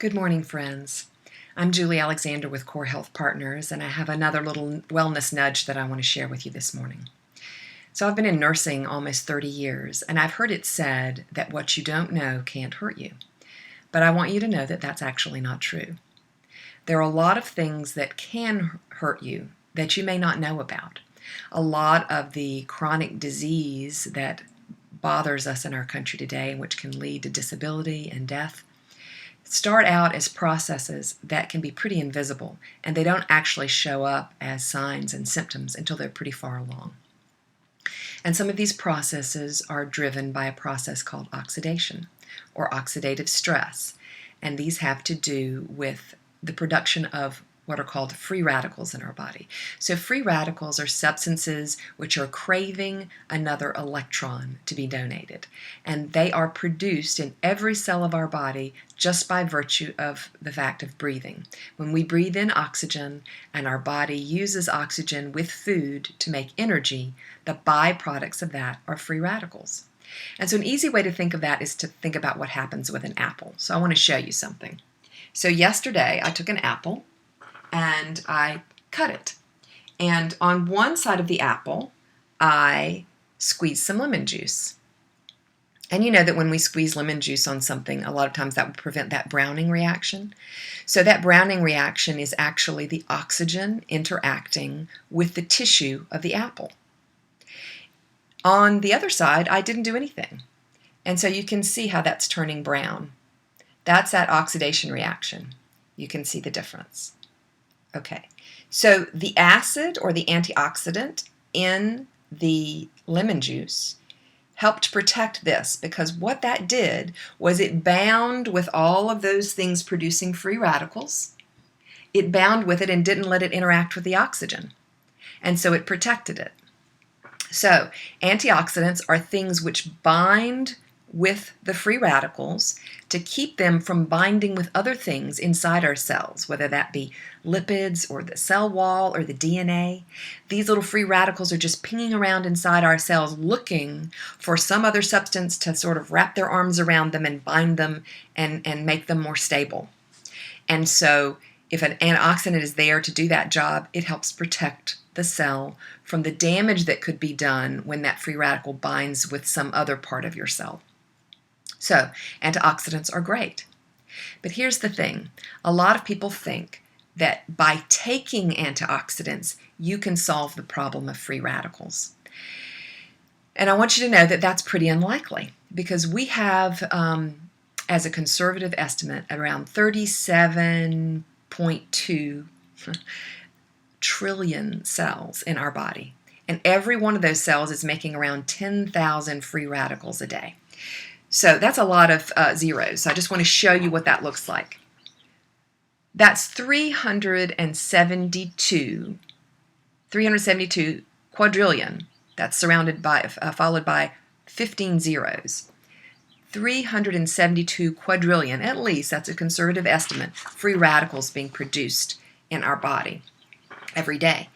Good morning, friends. I'm Julie Alexander with Core Health Partners, and I have another little wellness nudge that I want to share with you this morning. So I've been in nursing almost 30 years, and I've heard it said that what you don't know can't hurt you. But I want you to know that that's actually not true. There are a lot of things that can hurt you that you may not know about. A lot of the chronic disease that bothers us in our country today, and which can lead to disability and death, start out as processes that can be pretty invisible, and they don't actually show up as signs and symptoms until they're pretty far along. And some of these processes are driven by a process called oxidation or oxidative stress, and these have to do with the production of what are called free radicals in our body. So free radicals are substances which are craving another electron to be donated. And they are produced in every cell of our body just by virtue of the fact of breathing. When we breathe in oxygen and our body uses oxygen with food to make energy, the byproducts of that are free radicals. And so an easy way to think of that is to think about what happens with an apple. So I want to show you something. So yesterday I took an apple and I cut it. And on one side of the apple, I squeezed some lemon juice. And you know that when we squeeze lemon juice on something, a lot of times that would prevent that browning reaction. So that browning reaction is actually the oxygen interacting with the tissue of the apple. On the other side, I didn't do anything. And so you can see how that's turning brown. That's that oxidation reaction. You can see the difference. Okay, so the acid or the antioxidant in the lemon juice helped protect this, because what that did was it bound with all of those things producing free radicals. It bound with it and didn't let it interact with the oxygen, and so it protected it. So antioxidants are things which bind with the free radicals to keep them from binding with other things inside our cells, whether that be lipids or the cell wall or the DNA. These little free radicals are just pinging around inside our cells looking for some other substance to sort of wrap their arms around them and bind them and make them more stable. And so if an antioxidant is there to do that job, it helps protect the cell from the damage that could be done when that free radical binds with some other part of your cell. So, antioxidants are great. But here's the thing. A lot of people think that by taking antioxidants, you can solve the problem of free radicals. And I want you to know that that's pretty unlikely, because we have, as a conservative estimate, around 37.2 trillion cells in our body. And every one of those cells is making around 10,000 free radicals a day. So that's a lot of zeros. So I just want to show you what that looks like. That's 372 quadrillion. That's followed by 15 zeros. 372 quadrillion, at least, that's a conservative estimate, free radicals being produced in our body every day.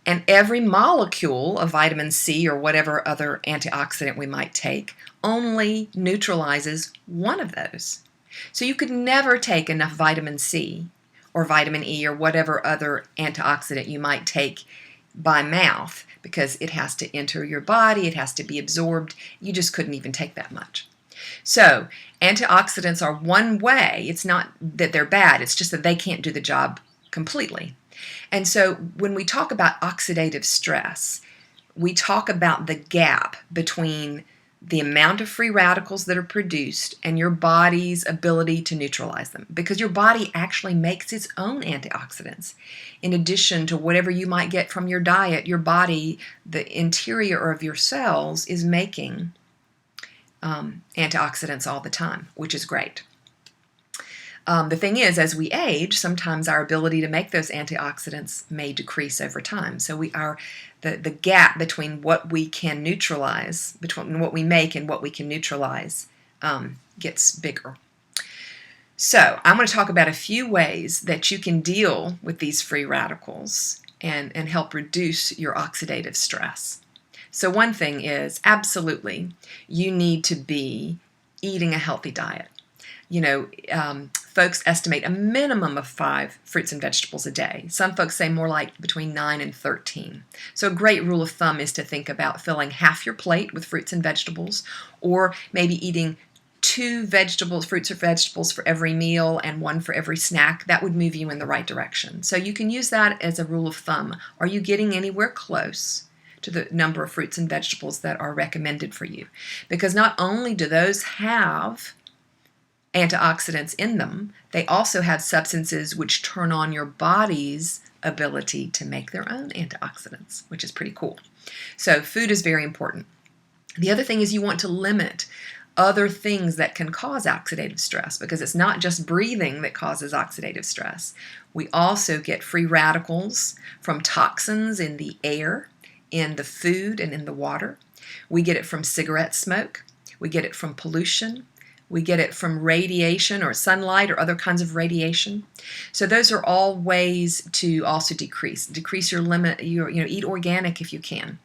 And every molecule of vitamin C or whatever other antioxidant we might take only neutralizes one of those. So you could never take enough vitamin C or vitamin E or whatever other antioxidant you might take by mouth, because it has to enter your body, it has to be absorbed. You just couldn't even take that much. So antioxidants are one way. It's not that they're bad, it's just that they can't do the job completely. And so when we talk about oxidative stress, we talk about the gap between the amount of free radicals that are produced and your body's ability to neutralize them, because your body actually makes its own antioxidants. In addition to whatever you might get from your diet, your body, the interior of your cells, is making antioxidants all the time, which is great. The thing is, as we age, sometimes our ability to make those antioxidants may decrease over time. So the gap between what we can neutralize, between what we make and what we can neutralize, gets bigger. So I'm going to talk about a few ways that you can deal with these free radicals and help reduce your oxidative stress. So one thing is, absolutely, you need to be eating a healthy diet. Folks estimate a minimum of 5 fruits and vegetables a day. Some folks say more like between 9 and 13. So a great rule of thumb is to think about filling half your plate with fruits and vegetables, or maybe eating 2 fruits or vegetables for every meal and 1 for every snack. That would move you in the right direction. So you can use that as a rule of thumb. Are you getting anywhere close to the number of fruits and vegetables that are recommended for you? Because not only do those have antioxidants in them, they also have substances which turn on your body's ability to make their own antioxidants, which is pretty cool. So food is very important. The other thing is you want to limit other things that can cause oxidative stress, because it's not just breathing that causes oxidative stress. We also get free radicals from toxins in the air, in the food, and in the water. We get it from cigarette smoke. We get it from pollution. We get it from radiation or sunlight or other kinds of radiation. So those are all ways to also decrease your limit. Eat organic if you can.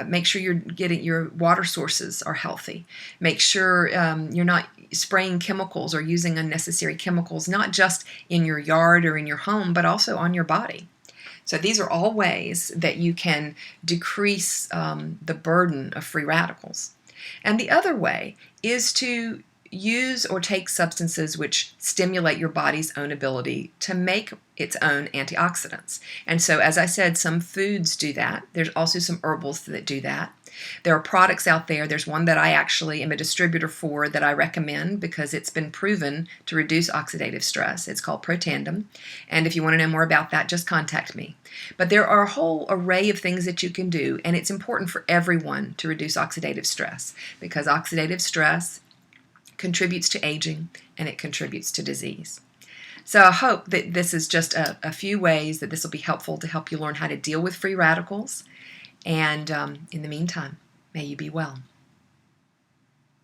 Make sure your water sources are healthy. Make sure you're not spraying chemicals or using unnecessary chemicals, not just in your yard or in your home, but also on your body. So these are all ways that you can decrease the burden of free radicals. And the other way is to use or take substances which stimulate your body's own ability to make its own antioxidants. And so, as I said, some foods do that. There's also some herbals that do that. There are products out there. There's one that I actually am a distributor for that I recommend because it's been proven to reduce oxidative stress. It's called Protandim. And if you want to know more about that, just contact me. But there are a whole array of things that you can do, and it's important for everyone to reduce oxidative stress because oxidative stress contributes to aging and it contributes to disease. So I hope that this is just a few ways that this will be helpful to help you learn how to deal with free radicals. And in the meantime, may you be well.